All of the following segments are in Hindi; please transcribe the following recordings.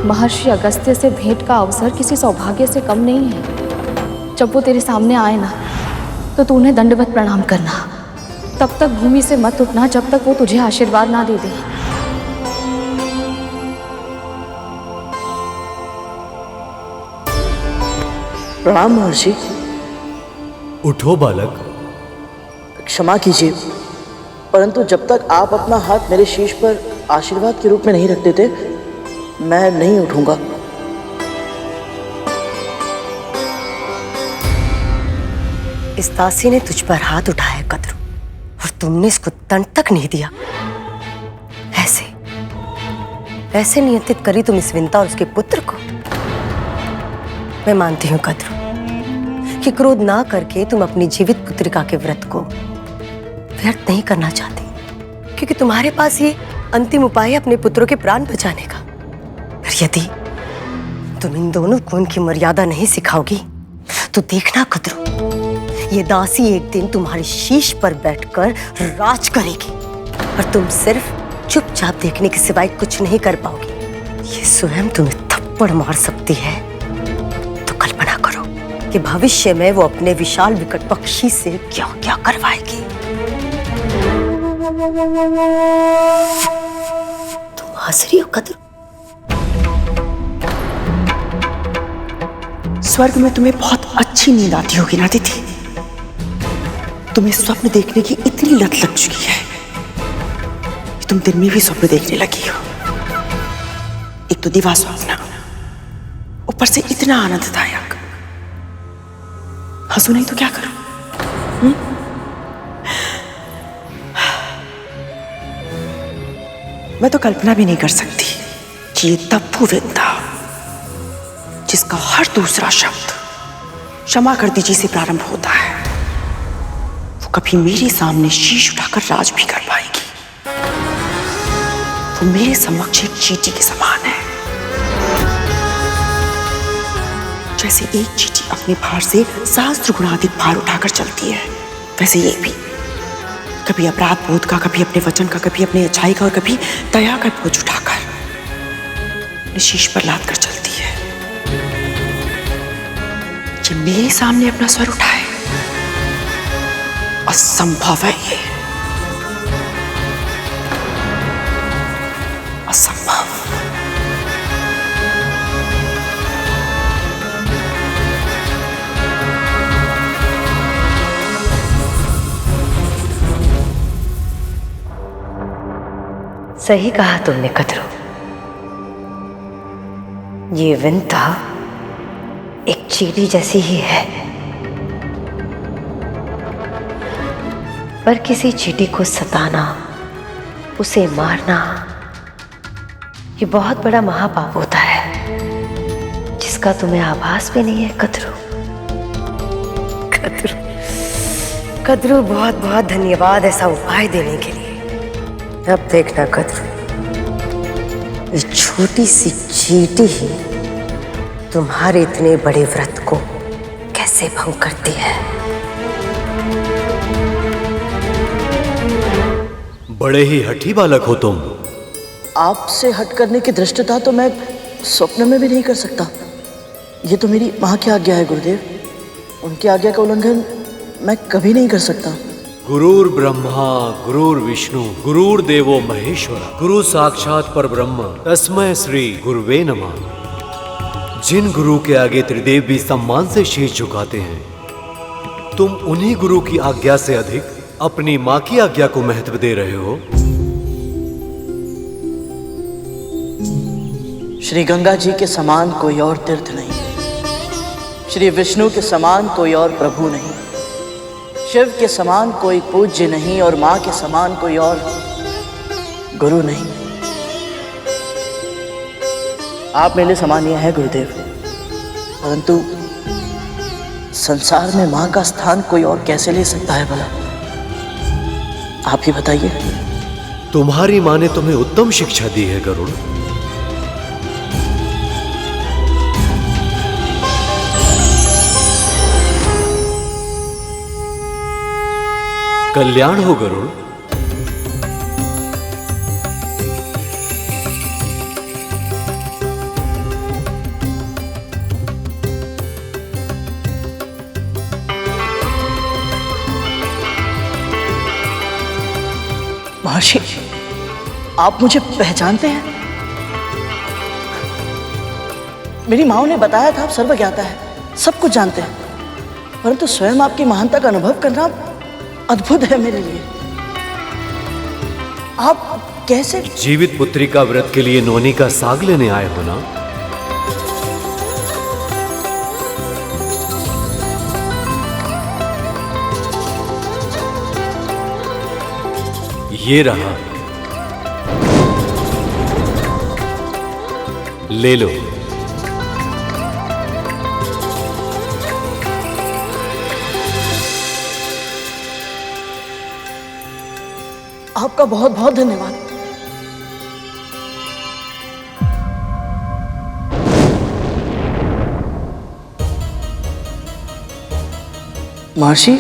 महर्षि अगस्त्य से भेंट का अवसर किसी सौभाग्य से कम नहीं है। जब वो तेरे सामने आए ना, तो तू उन्हें दंडवत प्रणाम करना। तब तक भूमि से मत उठना जब तक वो तुझे आशीर्वाद ना दे दे। प्रणाम महर्षि। उठो बालक। क्षमा कीजिए, परंतु जब तक आप अपना हाथ मेरे शीश पर आशीर्वाद के रूप में नहीं रख देते, मैं नहीं उठूंगा। इस दासी ने तुझ पर हाथ उठाया कद्रू, और तुमने इसको दंड तक नहीं दिया। ऐसे नियंत्रित करी तुम इस विंता और उसके पुत्र को। मैं मानती हूं कद्रू कि क्रोध ना करके तुम अपनी जीवित पुत्रिका के व्रत को व्यर्थ नहीं करना चाहती, क्योंकि तुम्हारे पास ये अंतिम उपाय है अपने पुत्रों के प्राण बचाने का। पर यदि तुम इन दोनों को उनकी मर्यादा नहीं सिखाओगी तो देखना कद्रू, ये दासी एक दिन तुम्हारे शीश पर बैठकर राज करेगी और तुम सिर्फ चुपचाप देखने के सिवाय कुछ नहीं कर पाओगी। ये स्वयं तुम्हें थप्पड़ मार सकती है। तो कल्पना करो कि भविष्य में वो अपने विशाल विकट पक्षी से क्या क्या करवाएगी। तुम हंस रही हो कद्रू? स्वर्ग में तुम्हें बहुत अच्छी नींद आती होगी ना दीदी। तुम्हें स्वप्न देखने की इतनी लत लग चुकी है कि तुम दिन में भी स्वप्न देखने लगी हो। एक तो दिवा स्वप्न, ऊपर से इतना आनंददायक। हंसू नहीं तो क्या करूं? मैं तो कल्पना भी नहीं कर सकती कि ये तप्पू विंता, जिसका हर दूसरा शब्द क्षमा कर दीजिए से प्रारंभ होता है, वो कभी मेरे सामने शीश उठाकर राज भी कर पाएगी। वो मेरे समक्ष एक चींटी के समान है। जैसे एक चींटी अपने भार से सहस्त्र गुना अधिक भार उठाकर चलती है, वैसे ये भी कभी अपराध बोध का, कभी अपने वचन का, कभी अपनी अच्छाई का और कभी दया का बोझ उठाकर शीश पर लाद कर चलती है। ये मेरे सामने अपना स्वर उठाए, असंभव है। ये असंभव। सही कहा तुमने कद्रू। ये विंता एक चींटी जैसी ही है, पर किसी चींटी को सताना, उसे मारना, ये बहुत बड़ा महापाप होता है, जिसका तुम्हें आभास भी नहीं है कद्रू। कद्रू, कद्रू, बहुत बहुत धन्यवाद ऐसा उपाय देने के लिए। अब देखना कद्रू, ये छोटी सी चींटी ही तुम्हारे इतने बड़े व्रत को कैसे भंग करती है। बड़े ही हठी बालक हो तुम। आपसे हट करने की धृष्टता तो मैं स्वप्न में भी नहीं कर सकता। ये तो मेरी माँ की आज्ञा है गुरुदेव। उनकी आज्ञा का उल्लंघन मैं कभी नहीं कर सकता। गुरुर् ब्रह्मा गुरुर् विष्णु गुरुर्देवो महेश्वर गुरु साक्षात परब्रह्म तस्मै श्री गुरुवे नमः। जिन गुरु के आगे त्रिदेव भी सम्मान से शीश झुकाते हैं, तुम उन्हीं गुरु की आज्ञा से अधिक अपनी माँ की आज्ञा को महत्व दे रहे हो। श्री गंगा जी के समान कोई और तीर्थ नहीं, श्री विष्णु के समान कोई और प्रभु नहीं, शिव के समान कोई पूज्य नहीं और माँ के समान कोई और गुरु नहीं। आप मेरे समान यह है गुरुदेव, परंतु संसार में माँ का स्थान कोई और कैसे ले सकता है भला? आप ही बताइए। तुम्हारी माँ ने तुम्हें उत्तम शिक्षा दी है गरुड़। कल्याण हो गरुड़। महर्षि, आप मुझे पहचानते हैं? मेरी माँ ने बताया था आप सर्वज्ञाता है, सब कुछ जानते हैं, परंतु स्वयं आपकी महानता का अनुभव करना अद्भुत है मेरे लिए। आप कैसे? जीवित पुत्री का व्रत के लिए नोनी का साग लेने आए हो ना? ये रहा, ले लो। आपका बहुत बहुत धन्यवाद। महर्षि,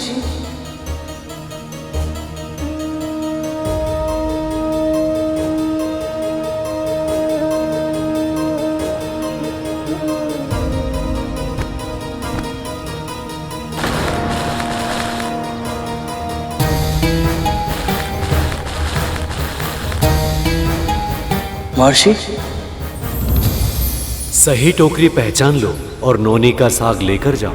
महर्षि, सही टोकरी पहचान लो और नोनी का साग लेकर जाओ।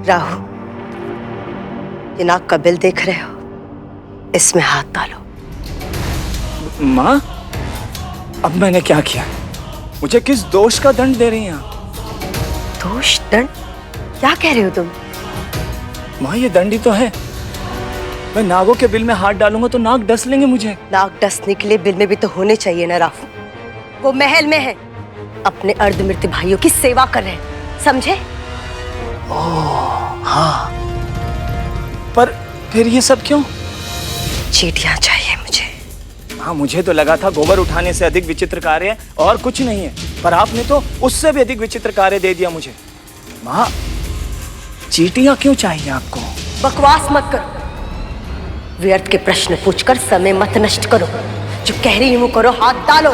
राहु, ये नाग का बिल देख रहे हो, इसमें हाथ डालो। माँ, अब मैंने क्या किया? मुझे किस दोष का दंड दे रही हैं आप? दोष, दंड? क्या कह रहे हो तुम? माँ, ये दंड ही तो है। मैं नागों के बिल में हाथ डालूंगा तो नाग डस लेंगे मुझे। नाग डसने के लिए बिल में भी तो होने चाहिए ना राहु। वो महल में है, अपने अर्धमृत्यु भाइयों की सेवा कर रहे हैं, समझे? हाँ, पर फिर ये सब क्यों? चींटियां चाहिए मुझे। हाँ, मुझे तो लगा था गोबर उठाने से अधिक विचित्र कार्य है और कुछ नहीं है, पर आपने तो उससे भी अधिक विचित्र कार्य दे दिया मुझे। माँ, चींटियां क्यों चाहिए आपको? बकवास मत करो, व्यर्थ के प्रश्न पूछकर समय मत नष्ट करो। जो कह रही हूं करो, हाथ डालो।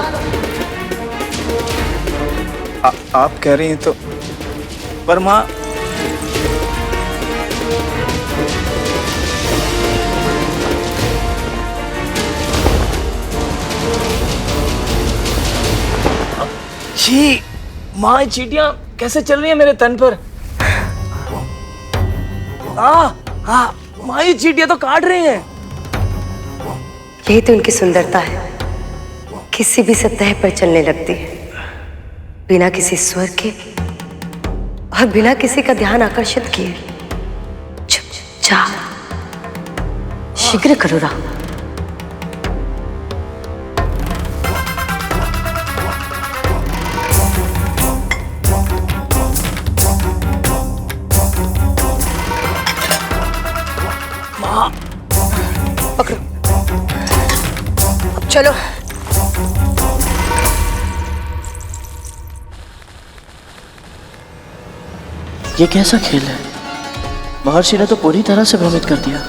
आप कह रही हैं तो, पर माँ, छी, माँ, ये चींटियां कैसे चल रही है मेरे तन पर? माँ, ये चींटियां तो काट रही हैं। यही तो उनकी सुंदरता है, किसी भी सतह पर चलने लगती है, बिना किसी स्वर के और बिना किसी का ध्यान आकर्षित किए। चुपचाप शीघ्र करो राहु। पकड़ो, अब चलो। ये कैसा खेल है? महर्षि ने तो पूरी तरह से भ्रमित कर दिया।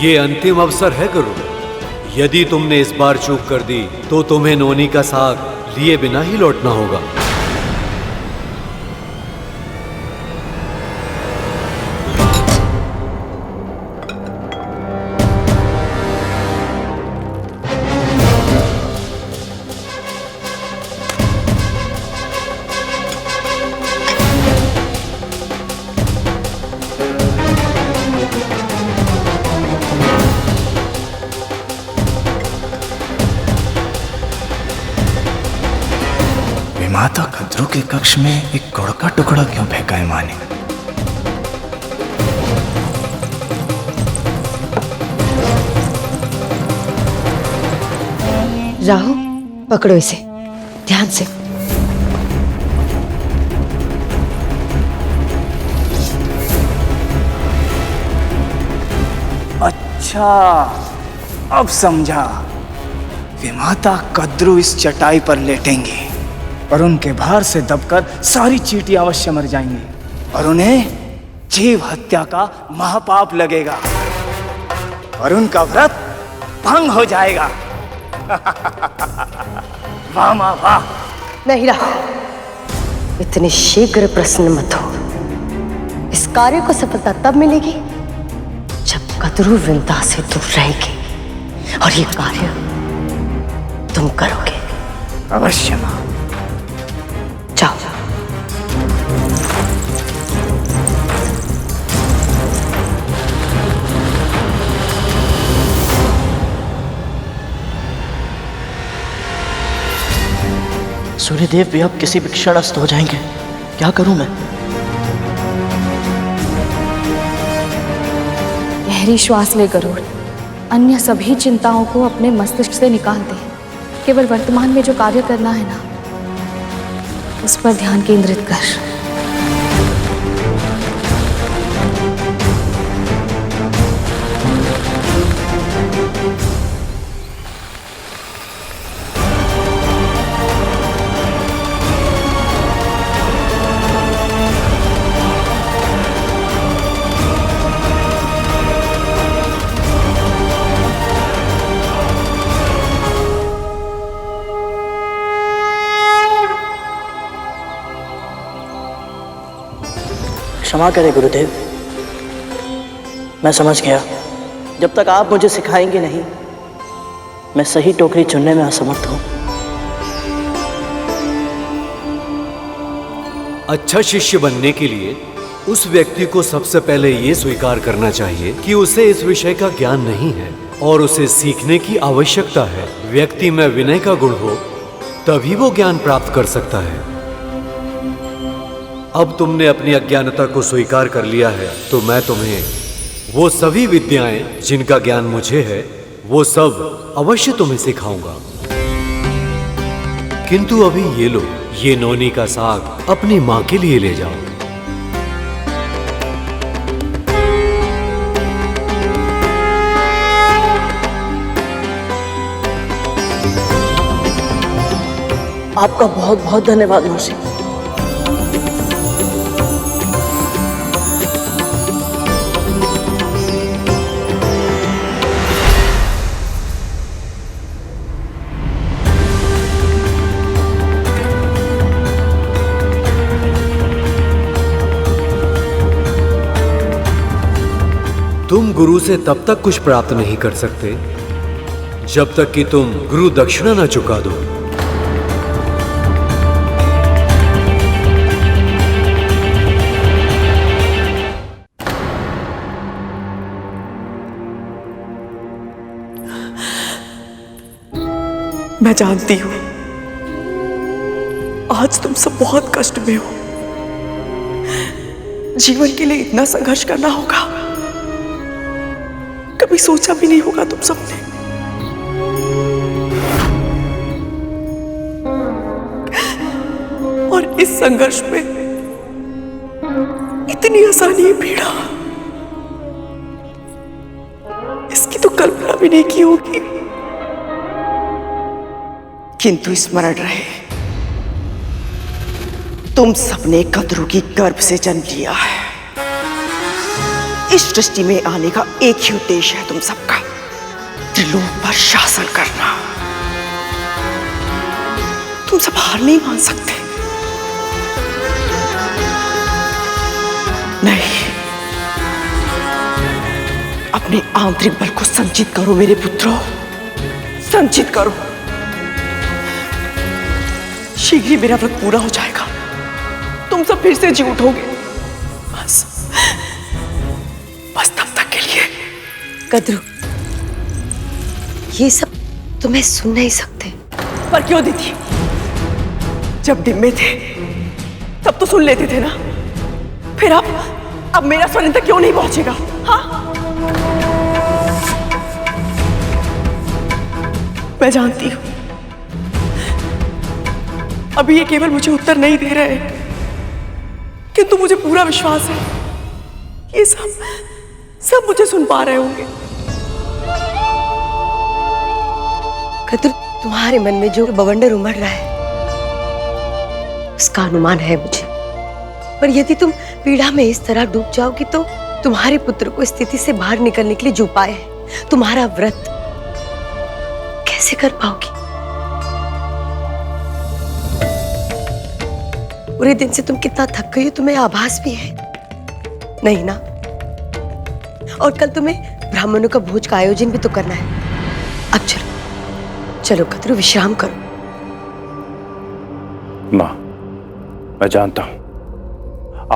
ये अंतिम अवसर है गुरु। यदि तुमने इस बार चूक कर दी तो तुम्हें नोनी का साग लिए बिना ही लौटना होगा। माता कद्रू के कक्ष में एक गुड़ का टुकड़ा क्यों फेंका है माँ ने? राहु, पकड़ो इसे ध्यान से। अच्छा, अब समझा। विमाता कद्रू इस चटाई पर लेटेंगे और उनके भार से दबकर सारी चींटियां अवश्य मर जाएंगी और उन्हें जीव हत्या का महापाप लगेगा और उनका व्रत भंग हो जाएगा। वाह मां वाह। नहीं रहा, इतनी शीघ्र प्रसन्न मत हो। इस कार्य को सफलता तब मिलेगी जब कद्रू विंता से दूर रहेगी और ये कार्य तुम करोगे। अवश्य मां। जाओ। सूर्यदेव भी अब किसी भी क्षण अस्त हो जाएंगे। क्या करूं मैं? गहरी श्वास ले गरुड़। अन्य सभी चिंताओं को अपने मस्तिष्क से निकाल दे। केवल वर्तमान में जो कार्य करना है ना, उस पर ध्यान केंद्रित कर। क्षमा करें गुरुदेव, मैं समझ गया। जब तक आप मुझे सिखाएंगे नहीं, मैं सही टोकरी चुनने में असमर्थ हूं। अच्छा शिष्य बनने के लिए उस व्यक्ति को सबसे पहले ये स्वीकार करना चाहिए कि उसे इस विषय का ज्ञान नहीं है और उसे सीखने की आवश्यकता है। व्यक्ति में विनय का गुण हो तभी वो ज्ञान प्राप्त कर सकता है। अब तुमने अपनी अज्ञानता को स्वीकार कर लिया है, तो मैं तुम्हें वो सभी विद्याएं जिनका ज्ञान मुझे है, वो सब अवश्य तुम्हें सिखाऊंगा। किंतु अभी ये लो, ये नौनी का साग अपनी मां के लिए ले जाओ। आपका बहुत बहुत धन्यवाद मौसी। तुम गुरु से तब तक कुछ प्राप्त नहीं कर सकते जब तक कि तुम गुरु दक्षिणा न चुका दो। मैं जानती हूं आज तुम सब बहुत कष्ट में हो। जीवन के लिए इतना संघर्ष करना होगा, कभी सोचा भी नहीं होगा तुम सबने। और इस संघर्ष में इतनी आसानी पीड़ा, इसकी तो कल्पना भी नहीं की होगी। किंतु स्मरण रहे, तुम सबने कद्रू की गर्भ से जन्म लिया है। इस सृष्टि में आने का एक ही उद्देश्य है तुम सबका, त्रिलोक पर शासन करना। तुम सब हार नहीं मान सकते। नहीं, अपने आंतरिक बल को संचित करो मेरे पुत्रों, संचित करो। शीघ्र ही मेरा व्रत पूरा हो जाएगा, तुम सब फिर से जी उठोगे। बस तब तक के लिए। कद्रू, ये सब तुम्हें सुन नहीं सकते। पर क्यों दीदी? जब डिम्बे थे तब तो सुन लेते थे ना। फिर अब मेरा स्वर तक क्यों नहीं पहुंचेगा? हाँ, मैं जानती हूं अभी ये केवल मुझे उत्तर नहीं दे रहे हैं, किंतु मुझे पूरा विश्वास है ये सब मुझे सुन पा रहे होंगे। कद्रू, तुम्हारे मन में जो बवंडर उमड़ रहा है उसका अनुमान है मुझे, पर यदि तुम पीड़ा में इस तरह डूब जाओगी तो तुम्हारे पुत्र को स्थिति से बाहर निकलने के लिए जो उपाय है, तुम्हारा व्रत कैसे कर पाओगी? पूरे दिन से तुम कितना थक गई हो, तुम्हें आभास भी है नहीं ना? और कल तुम्हें ब्राह्मणों का भोज का आयोजन भी तो करना है। अब चलो चलो कद्रू, विश्राम करो। माँ, मैं जानता हूं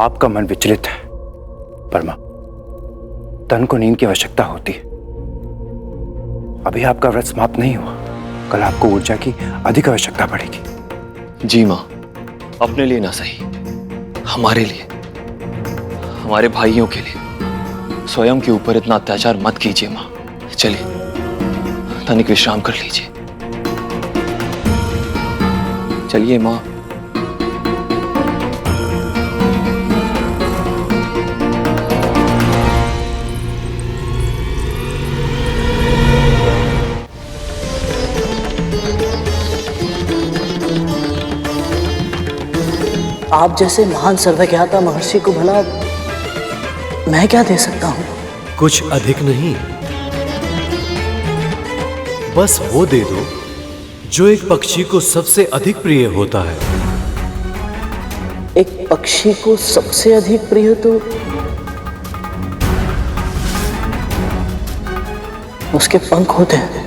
आपका मन विचलित है, पर माँ, तन को नींद की आवश्यकता होती है। अभी आपका व्रत समाप्त नहीं हुआ, कल आपको ऊर्जा की अधिक आवश्यकता पड़ेगी। जी माँ, अपने लिए ना सही, हमारे लिए, हमारे भाइयों के लिए स्वयं के ऊपर इतना अत्याचार मत कीजिए माँ। चलिए तनिक विश्राम कर लीजिए। चलिए माँ। आप जैसे महान सर्वज्ञाता महर्षि को भला मैं क्या दे सकता हूँ? कुछ अधिक नहीं, बस वो दे दो जो एक पक्षी को सबसे अधिक प्रिय होता है। एक पक्षी को सबसे अधिक प्रिय तो उसके पंख होते हैं।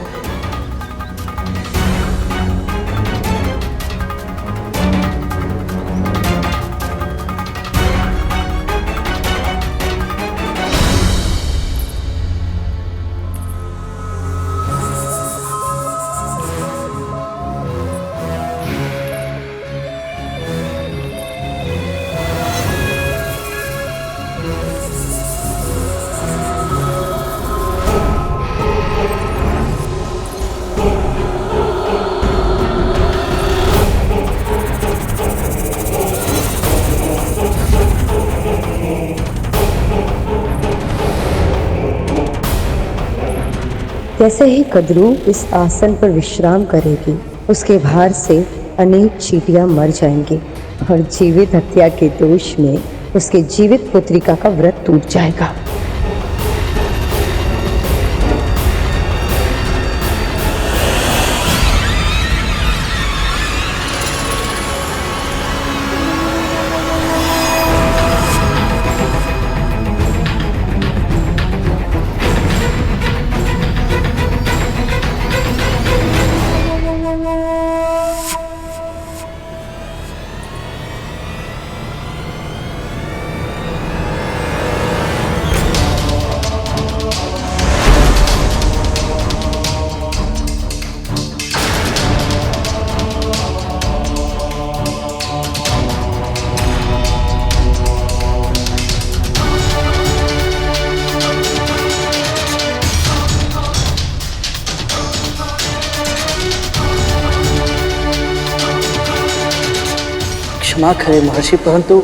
जैसे ही कद्रू इस आसन पर विश्राम करेगी, उसके भार से अनेक चींटियां मर जाएंगी और जीवित हत्या के दोष में उसके जीवित पुत्रिका का व्रत टूट जाएगा। क्षमा करें महर्षि, परंतु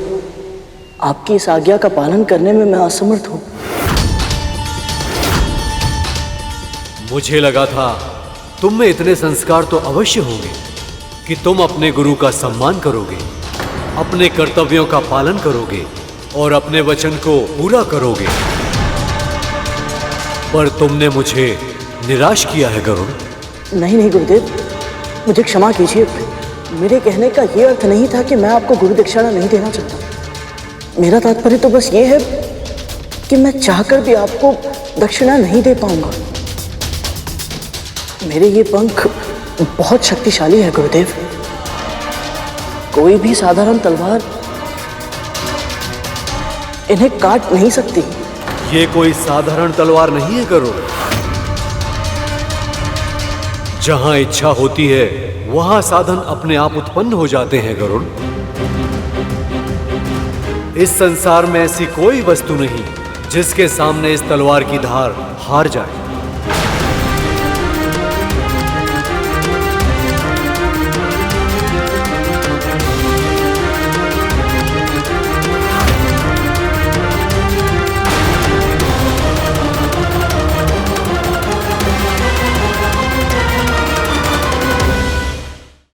आपकी इस आज्ञा का पालन करने में मैं असमर्थ हूं। मुझे लगा था तुम में इतने संस्कार तो अवश्य होंगे कि तुम अपने गुरु का सम्मान करोगे, अपने कर्तव्यों का पालन करोगे और अपने वचन को पूरा करोगे, पर तुमने मुझे निराश किया है गरुड़। नहीं नहीं गुरुदेव, मुझे क्षमा कीजिए। मेरे कहने का ये अर्थ नहीं था कि मैं आपको गुरु दक्षिणा नहीं देना चाहता। मेरा तात्पर्य तो बस ये है कि मैं चाहकर भी आपको दक्षिणा नहीं दे पाऊंगा। मेरे ये पंख बहुत शक्तिशाली है गुरुदेव। कोई भी साधारण तलवार इन्हें काट नहीं सकती। ये कोई साधारण तलवार नहीं है गरुड़। जहां इच्छा होती है वहां साधन अपने आप उत्पन्न हो जाते हैं गरुड़। इस संसार में ऐसी कोई वस्तु नहीं जिसके सामने इस तलवार की धार हार जाए।